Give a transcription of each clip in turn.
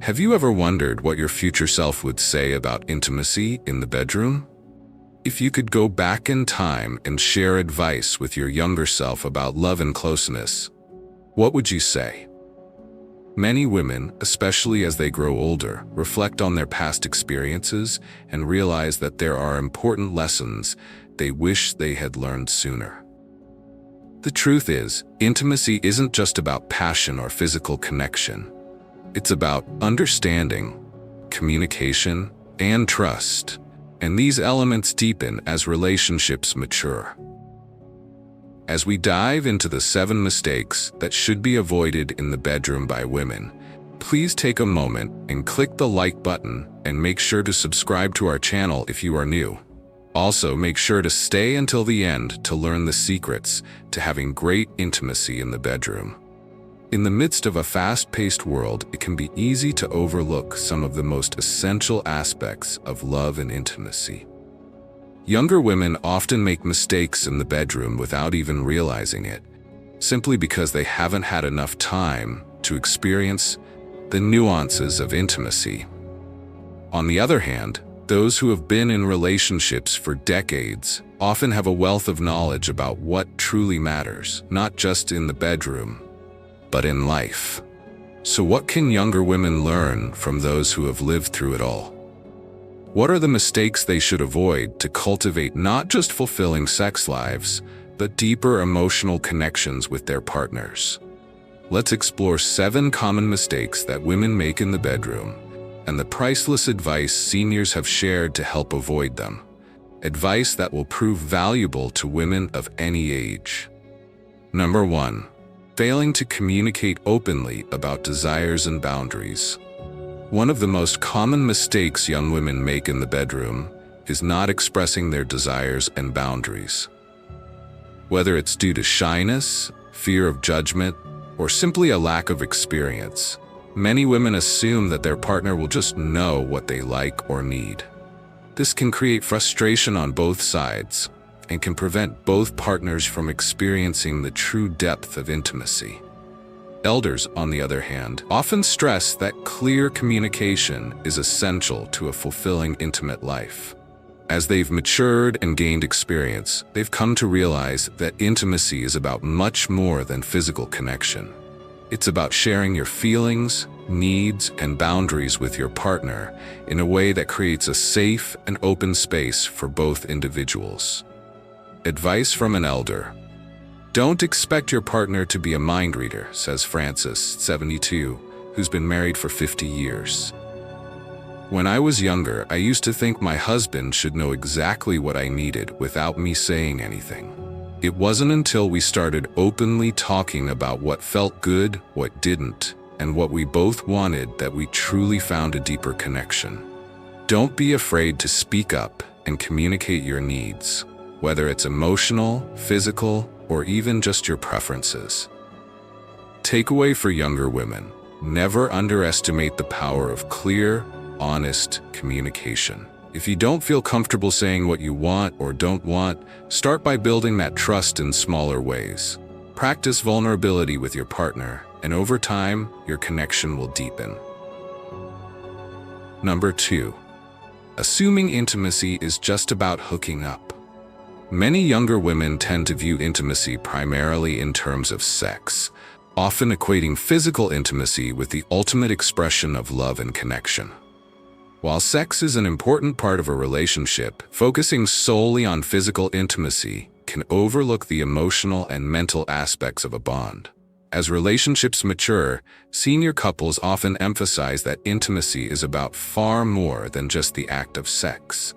Have you ever wondered what your future self would say about intimacy in the bedroom? If you could go back in time and share advice with your younger self about love and closeness, what would you say? Many women, especially as they grow older, reflect on their past experiences and realize that there are important lessons they wish they had learned sooner. The truth is, intimacy isn't just about passion or physical connection. It's about understanding, communication, and trust, and these elements deepen as relationships mature. As we dive into the 7 mistakes that should be avoided in the bedroom by women, please take a moment and click the like button and make sure to subscribe to our channel if you are new. Also, make sure to stay until the end to learn the secrets to having great intimacy in the bedroom. In the midst of a fast-paced world, it can be easy to overlook some of the most essential aspects of love and intimacy. Younger women often make mistakes in the bedroom without even realizing it, simply because they haven't had enough time to experience the nuances of intimacy. On the other hand, those who have been in relationships for decades often have a wealth of knowledge about what truly matters, not just in the bedroom, but in life. So what can younger women learn from those who have lived through it all? What are the mistakes they should avoid to cultivate not just fulfilling sex lives, but deeper emotional connections with their partners? Let's explore 7 common mistakes that women make in the bedroom, and the priceless advice seniors have shared to help avoid them. Advice that will prove valuable to women of any age. Number 1. Failing to communicate openly about desires and boundaries. One of the most common mistakes young women make in the bedroom is not expressing their desires and boundaries. Whether it's due to shyness, fear of judgment, or simply a lack of experience, many women assume that their partner will just know what they like or need. This can create frustration on both sides and can prevent both partners from experiencing the true depth of intimacy. Elders, on the other hand, often stress that clear communication is essential to a fulfilling intimate life. As they've matured and gained experience, they've come to realize that intimacy is about much more than physical connection. It's about sharing your feelings, needs, and boundaries with your partner in a way that creates a safe and open space for both individuals. Advice from an elder. Don't expect your partner to be a mind reader, says Francis, 72, who's been married for 50 years. When I was younger, I used to think my husband should know exactly what I needed without me saying anything. It wasn't until we started openly talking about what felt good, what didn't, and what we both wanted that we truly found a deeper connection. Don't be afraid to speak up and communicate your needs, whether it's emotional, physical, or even just your preferences. Takeaway for younger women: never underestimate the power of clear, honest communication. If you don't feel comfortable saying what you want or don't want, start by building that trust in smaller ways. Practice vulnerability with your partner, and over time, your connection will deepen. Number 2. Assuming intimacy is just about hooking up. Many younger women tend to view intimacy primarily in terms of sex, often equating physical intimacy with the ultimate expression of love and connection. While sex is an important part of a relationship, focusing solely on physical intimacy can overlook the emotional and mental aspects of a bond. As relationships mature, senior couples often emphasize that intimacy is about far more than just the act of sex.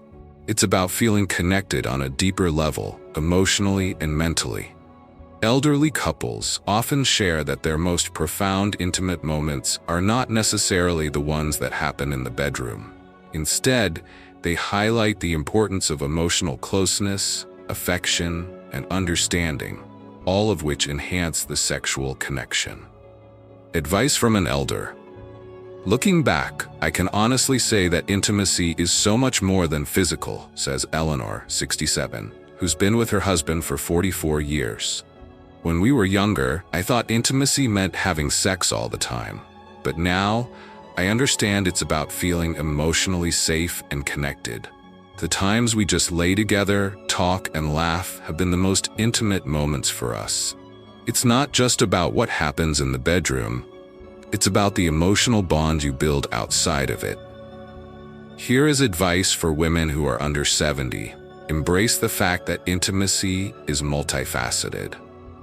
It's about feeling connected on a deeper level, emotionally and mentally. Elderly couples often share that their most profound intimate moments are not necessarily the ones that happen in the bedroom. Instead, they highlight the importance of emotional closeness, affection, and understanding, all of which enhance the sexual connection. Advice from an elder. Looking back, I can honestly say that intimacy is so much more than physical, says Eleanor, 67, who's been with her husband for 44 years. When we were younger, I thought intimacy meant having sex all the time. But now, I understand it's about feeling emotionally safe and connected. The times we just lay together, talk, and laugh have been the most intimate moments for us. It's not just about what happens in the bedroom. It's about the emotional bond you build outside of it. Here is advice for women who are under 70. Embrace the fact that intimacy is multifaceted.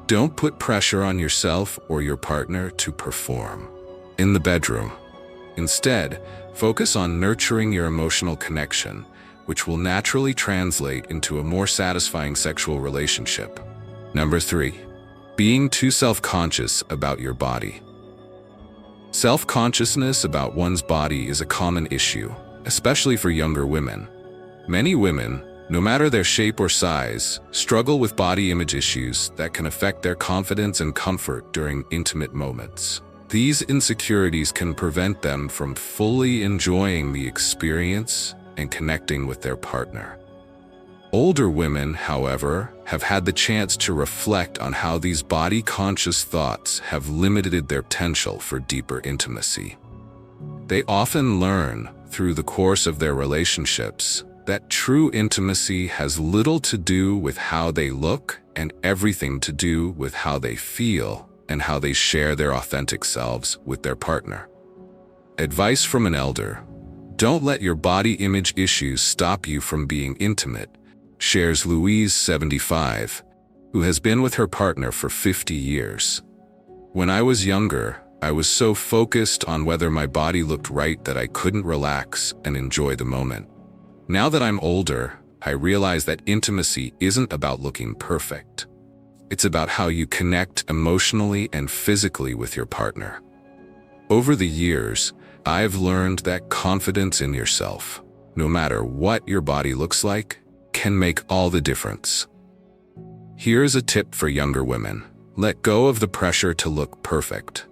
Don't put pressure on yourself or your partner to perform in the bedroom. Instead, focus on nurturing your emotional connection, which will naturally translate into a more satisfying sexual relationship. Number 3. Being too self-conscious about your body. Self-consciousness about one's body is a common issue, especially for younger women. Many women, no matter their shape or size, struggle with body image issues that can affect their confidence and comfort during intimate moments. These insecurities can prevent them from fully enjoying the experience and connecting with their partner. Older women, however, have had the chance to reflect on how these body-conscious thoughts have limited their potential for deeper intimacy. They often learn, through the course of their relationships, that true intimacy has little to do with how they look and everything to do with how they feel and how they share their authentic selves with their partner. Advice from an elder: don't let your body image issues stop you from being intimate, shares Louise, 75, who has been with her partner for 50 years. When I was younger, I was so focused on whether my body looked right that I couldn't relax and enjoy the moment. Now that I'm older, I realize that intimacy isn't about looking perfect. It's about how you connect emotionally and physically with your partner. Over the years, I've learned that confidence in yourself, no matter what your body looks like, can make all the difference. Here's a tip for younger women: let go of the pressure to look perfect.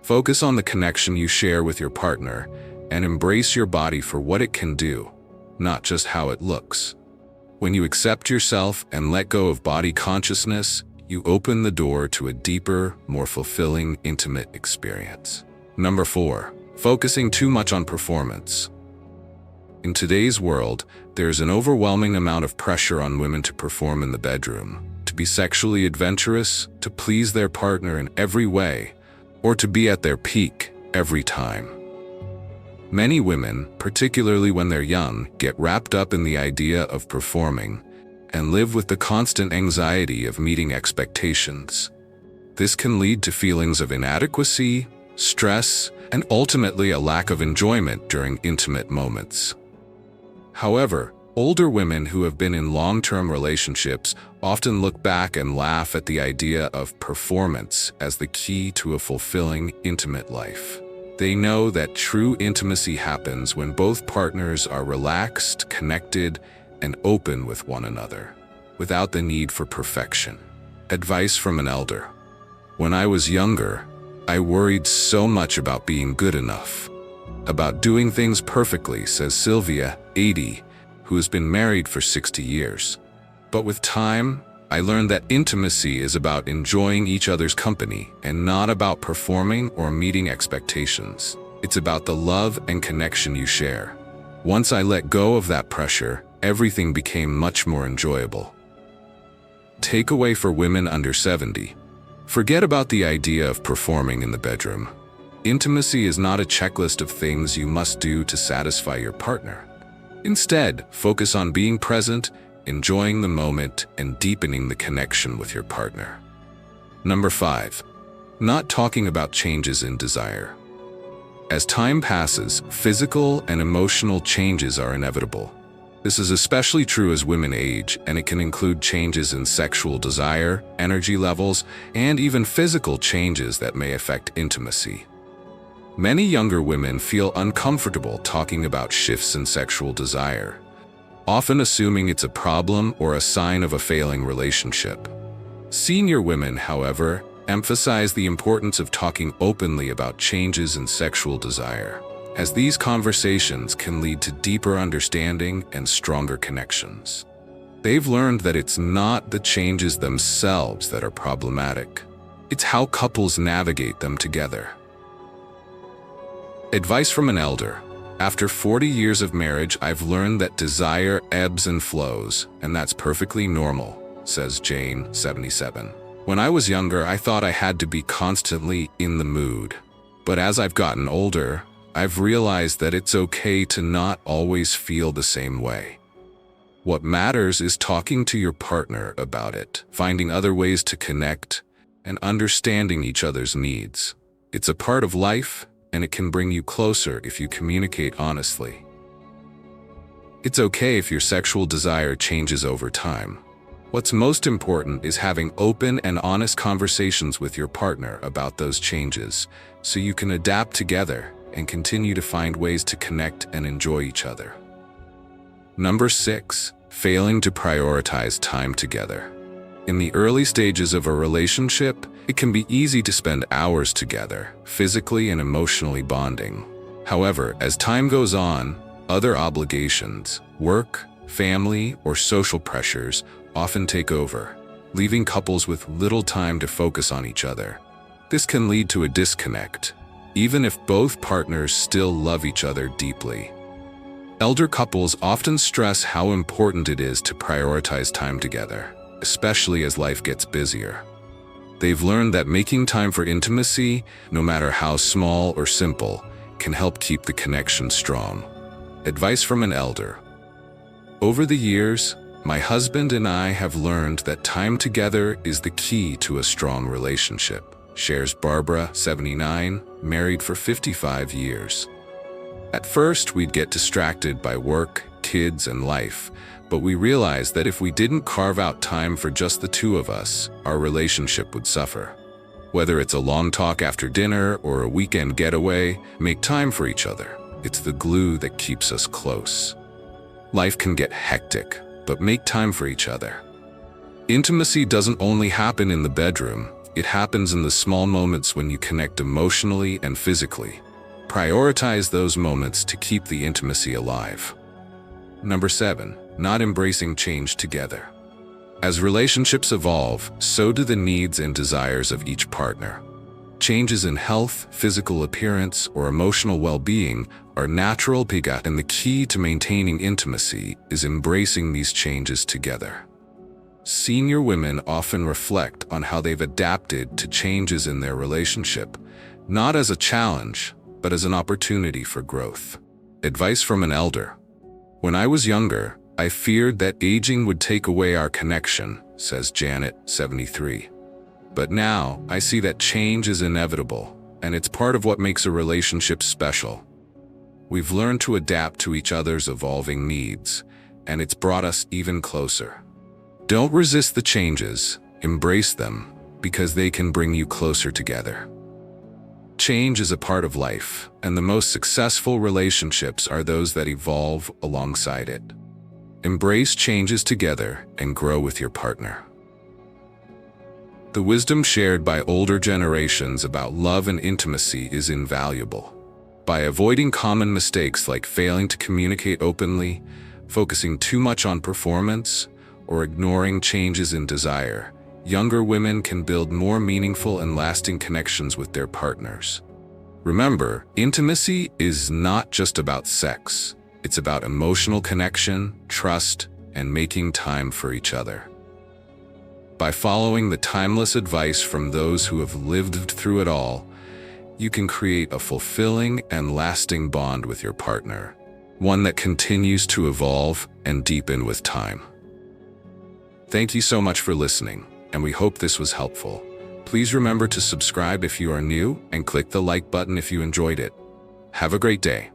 Focus on the connection you share with your partner and embrace your body for what it can do, not just how it looks. When you accept yourself and let go of body consciousness, you open the door to a deeper, more fulfilling, intimate experience. Number 4. Focusing too much on performance. In today's world, there's an overwhelming amount of pressure on women to perform in the bedroom, to be sexually adventurous, to please their partner in every way, or to be at their peak every time. Many women, particularly when they're young, get wrapped up in the idea of performing and live with the constant anxiety of meeting expectations. This can lead to feelings of inadequacy, stress, and ultimately a lack of enjoyment during intimate moments. However, older women who have been in long-term relationships often look back and laugh at the idea of performance as the key to a fulfilling, intimate life. They know that true intimacy happens when both partners are relaxed, connected, and open with one another, without the need for perfection. Advice from an elder: when I was younger, I worried so much about being good enough, about doing things perfectly, says Sylvia, 80, who has been married for 60 years. But with time, I learned that intimacy is about enjoying each other's company and not about performing or meeting expectations. It's about the love and connection you share. Once I let go of that pressure, everything became much more enjoyable. Takeaway for women under 70. Forget about the idea of performing in the bedroom. Intimacy is not a checklist of things you must do to satisfy your partner. Instead, focus on being present, enjoying the moment, and deepening the connection with your partner. Number 5. Not talking about changes in desire. As time passes, physical and emotional changes are inevitable. This is especially true as women age, and it can include changes in sexual desire, energy levels, and even physical changes that may affect intimacy. Many younger women feel uncomfortable talking about shifts in sexual desire, often assuming it's a problem or a sign of a failing relationship. Senior women, however, emphasize the importance of talking openly about changes in sexual desire, as these conversations can lead to deeper understanding and stronger connections. They've learned that it's not the changes themselves that are problematic. It's how couples navigate them together. Advice from an elder. After 40 years of marriage, I've learned that desire ebbs and flows, and that's perfectly normal, says Jane, 77. When I was younger, I thought I had to be constantly in the mood. But as I've gotten older, I've realized that it's okay to not always feel the same way. What matters is talking to your partner about it, finding other ways to connect, and understanding each other's needs. It's a part of life, and it can bring you closer if you communicate honestly. It's okay if your sexual desire changes over time. What's most important is having open and honest conversations with your partner about those changes, so you can adapt together and continue to find ways to connect and enjoy each other. Number 6, failing to prioritize time together. In the early stages of a relationship, it can be easy to spend hours together, physically and emotionally bonding. However, as time goes on, other obligations, work, family, or social pressures often take over, leaving couples with little time to focus on each other. This can lead to a disconnect, even if both partners still love each other deeply. Elder couples often stress how important it is to prioritize time together, especially as life gets busier. They've learned that making time for intimacy, no matter how small or simple, can help keep the connection strong. Advice from an elder. Over the years, my husband and I have learned that time together is the key to a strong relationship, shares Barbara, 79, married for 55 years. At first, we'd get distracted by work, kids, and life, but we realized that if we didn't carve out time for just the two of us, our relationship would suffer. Whether it's a long talk after dinner or a weekend getaway, make time for each other. It's the glue that keeps us close. Life can get hectic, but make time for each other. Intimacy doesn't only happen in the bedroom, it happens in the small moments when you connect emotionally and physically. Prioritize those moments to keep the intimacy alive. Number 7, not embracing change together. As relationships evolve, so do the needs and desires of each partner. Changes in health, physical appearance, or emotional well-being are natural, and the key to maintaining intimacy is embracing these changes together. Senior women often reflect on how they've adapted to changes in their relationship, not as a challenge, but as an opportunity for growth. Advice from an elder. When I was younger, I feared that aging would take away our connection, says Janet, 73. But now, I see that change is inevitable, and it's part of what makes a relationship special. We've learned to adapt to each other's evolving needs, and it's brought us even closer. Don't resist the changes, embrace them, because they can bring you closer together. Change is a part of life, and the most successful relationships are those that evolve alongside it. Embrace changes together and grow with your partner. The wisdom shared by older generations about love and intimacy is invaluable. By avoiding common mistakes like failing to communicate openly, focusing too much on performance, or ignoring changes in desire, younger women can build more meaningful and lasting connections with their partners. Remember, intimacy is not just about sex. It's about emotional connection, trust, and making time for each other. By following the timeless advice from those who have lived through it all, you can create a fulfilling and lasting bond with your partner, one that continues to evolve and deepen with time. Thank you so much for listening, and we hope this was helpful. Please remember to subscribe if you are new and click the like button if you enjoyed it. Have a great day.